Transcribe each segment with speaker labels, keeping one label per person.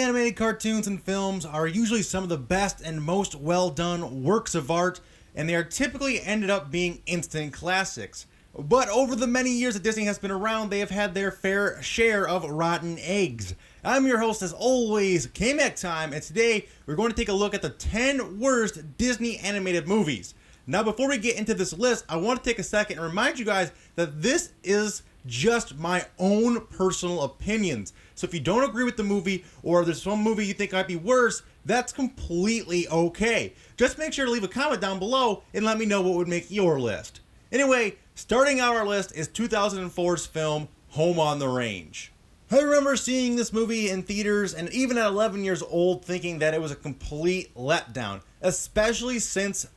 Speaker 1: Disney animated cartoons and films are usually some of the best and most well done works of art, and they are typically ended up being instant classics. But over the many years that Disney has been around, they have had their fair share of rotten eggs. I'm your host, as always, K-Mac Time, and today we're going to take a look at the 10 worst Disney animated movies. Now, before we get into this list, I want to take a second and remind you guys that this is just my own personal opinions. So if you don't agree with the movie, or there's some movie you think might be worse, that's completely okay. Just make sure to leave a comment down below and let me know what would make your list. Anyway, starting out our list is 2004's film, Home on the Range. I remember seeing this movie in theaters, and even at 11 years old, thinking that it was a complete letdown, especially since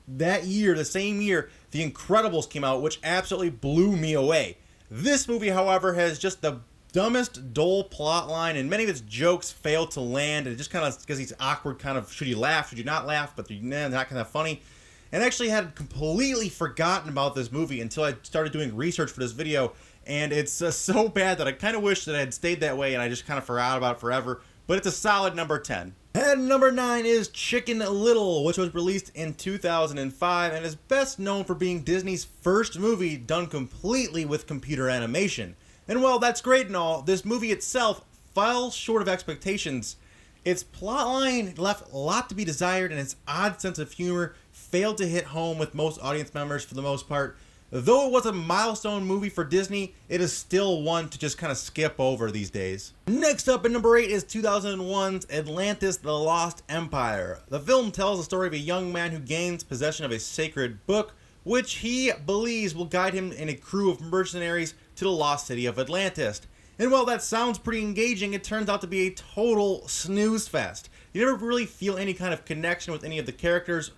Speaker 1: that year, the same year, The Incredibles came out, which absolutely blew me away. This movie, however, has just the dumbest, dull plot line, and many of its jokes fail to land, and it just kind of gives these awkward kind of, should you laugh, should you not laugh, but they're not kind of funny. And I actually had completely forgotten about this movie until I started doing research for this video, and it's so bad that I kind of wish that I had stayed that way and I just kind of forgot about it forever, but it's a solid number 10. And number 9 is Chicken Little, which was released in 2005 and is best known for being Disney's first movie done completely with computer animation. And while that's great and all, this movie itself fell short of expectations. Its plotline left a lot to be desired, and its odd sense of humor failed to hit home with most audience members for the most part. Though it was a milestone movie for Disney, it is still one to just kind of skip over these days. Next up at number 8 is 2001's Atlantis: The Lost Empire. The film tells the story of a young man who gains possession of a sacred book, which he believes will guide him and a crew of mercenaries to the lost city of Atlantis. And while that sounds pretty engaging, it turns out to be a total snooze fest. You never really feel any kind of connection with any of the characters,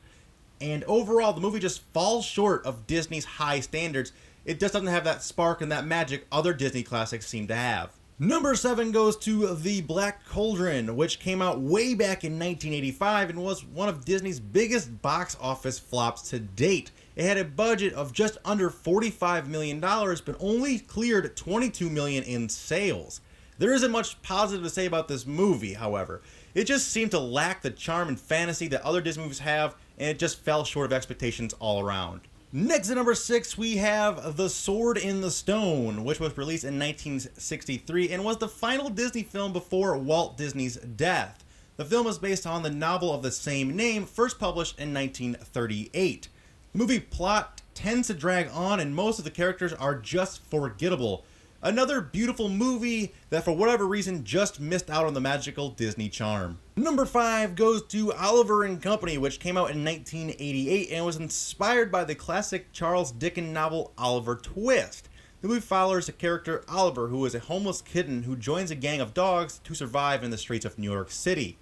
Speaker 1: and overall the movie just falls short of Disney's high standards. It just doesn't have that spark and that magic other Disney classics seem to have. Number 7 goes to The Black Cauldron, which came out way back in 1985 and was one of Disney's biggest box office flops to date. It had a budget of just under $45 million, but only cleared $22 million in sales. There isn't much positive to say about this movie, however. It just seemed to lack the charm and fantasy that other Disney movies have, and it just fell short of expectations all around. Next at number 6, we have The Sword in the Stone, which was released in 1963 and was the final Disney film before Walt Disney's death. The film is based on the novel of the same name, first published in 1938. The movie plot tends to drag on, and most of the characters are just forgettable. Another beautiful movie that for whatever reason just missed out on the magical Disney charm. Number 5 goes to Oliver and Company, which came out in 1988 and was inspired by the classic Charles Dickens novel Oliver Twist. The movie follows the character Oliver, who is a homeless kitten who joins a gang of dogs to survive in the streets of New York City.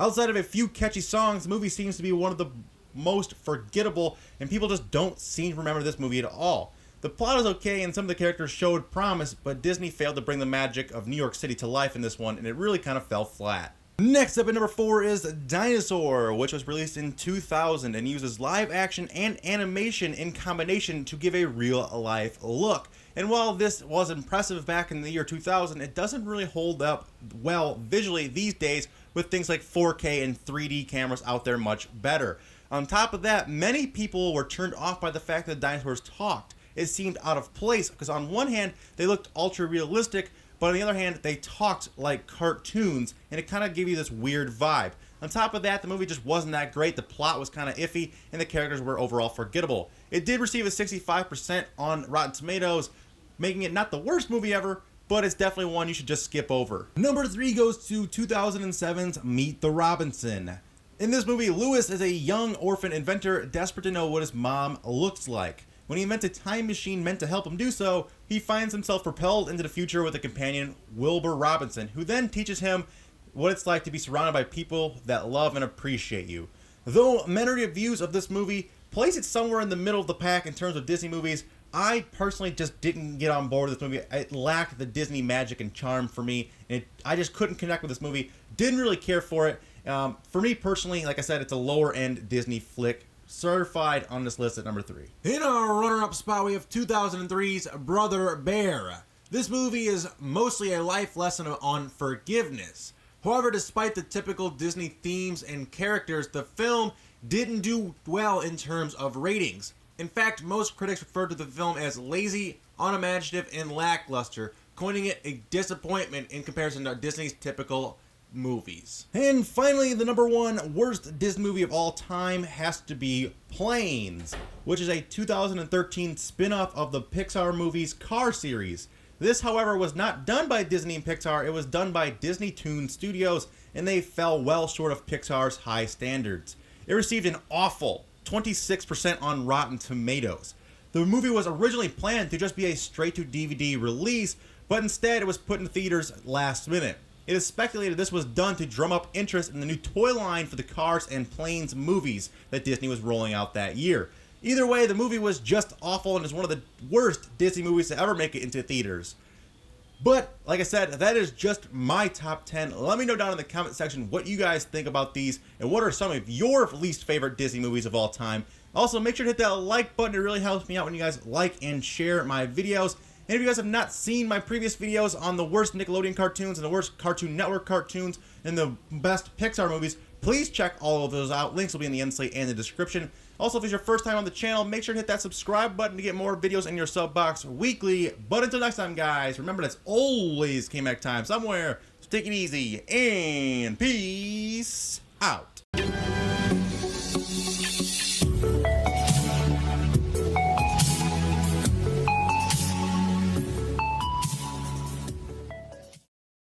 Speaker 1: Outside of a few catchy songs, the movie seems to be one of the most forgettable, and people just don't seem to remember this movie at all. The plot is okay, and some of the characters showed promise, but Disney failed to bring the magic of New York City to life in this one, and it really kind of fell flat. Next up at number 4 is Dinosaur, which was released in 2000 and uses live action and animation in combination to give a real-life look. And while this was impressive back in the year 2000, it doesn't really hold up well visually these days, with things like 4K and 3D cameras out there much better. On top of that, many people were turned off by the fact that dinosaurs talked. It seemed out of place because on one hand, they looked ultra realistic, but on the other hand, they talked like cartoons, and it kind of gave you this weird vibe. On top of that, the movie just wasn't that great, the plot was kind of iffy, and the characters were overall forgettable. It did receive a 65% on Rotten Tomatoes, making it not the worst movie ever, but it's definitely one you should just skip over. Number 3 goes to 2007's Meet the Robinson. In this movie, Lewis is a young orphan inventor desperate to know what his mom looks like. When he invents a time machine meant to help him do so, he finds himself propelled into the future with a companion, Wilbur Robinson, who then teaches him what it's like to be surrounded by people that love and appreciate you. Though many reviews of this movie place it somewhere in the middle of the pack in terms of Disney movies, I personally just didn't get on board with this movie. It lacked the Disney magic and charm for me, and I just couldn't connect with this movie. Didn't really care for it. For me personally, like I said, it's a lower end Disney flick, certified on this list at number 3. In our runner-up spot, we have 2003's Brother Bear. This movie is mostly a life lesson on forgiveness. However, despite the typical Disney themes and characters, the film didn't do well in terms of ratings. In fact, most critics referred to the film as lazy, unimaginative, and lackluster, coining it a disappointment in comparison to Disney's typical movies. And finally, the number one worst Disney movie of all time has to be Planes, which is a 2013 spin-off of the Pixar movies Cars series. This, however, was not done by Disney and Pixar, it was done by Disney Toon Studios, and they fell well short of Pixar's high standards. It received an awful 26% on Rotten Tomatoes. The movie was originally planned to just be a straight-to-DVD release, but instead it was put in theaters last minute. It is speculated this was done to drum up interest in the new toy line for the Cars and Planes movies that Disney was rolling out that year. Either way, the movie was just awful and is one of the worst Disney movies to ever make it into theaters. But, like I said, that is just my top 10. Let me know down in the comment section what you guys think about these and what are some of your least favorite Disney movies of all time. Also, make sure to hit that like button. It really helps me out when you guys like and share my videos. And if you guys have not seen my previous videos on the worst Nickelodeon cartoons and the worst Cartoon Network cartoons and the best Pixar movies, please check all of those out. Links will be in the end slate and the description. Also, if it's your first time on the channel, make sure to hit that subscribe button to get more videos in your sub box weekly. But until next time, guys, remember that's always K-Mac time somewhere. So take it easy and peace out.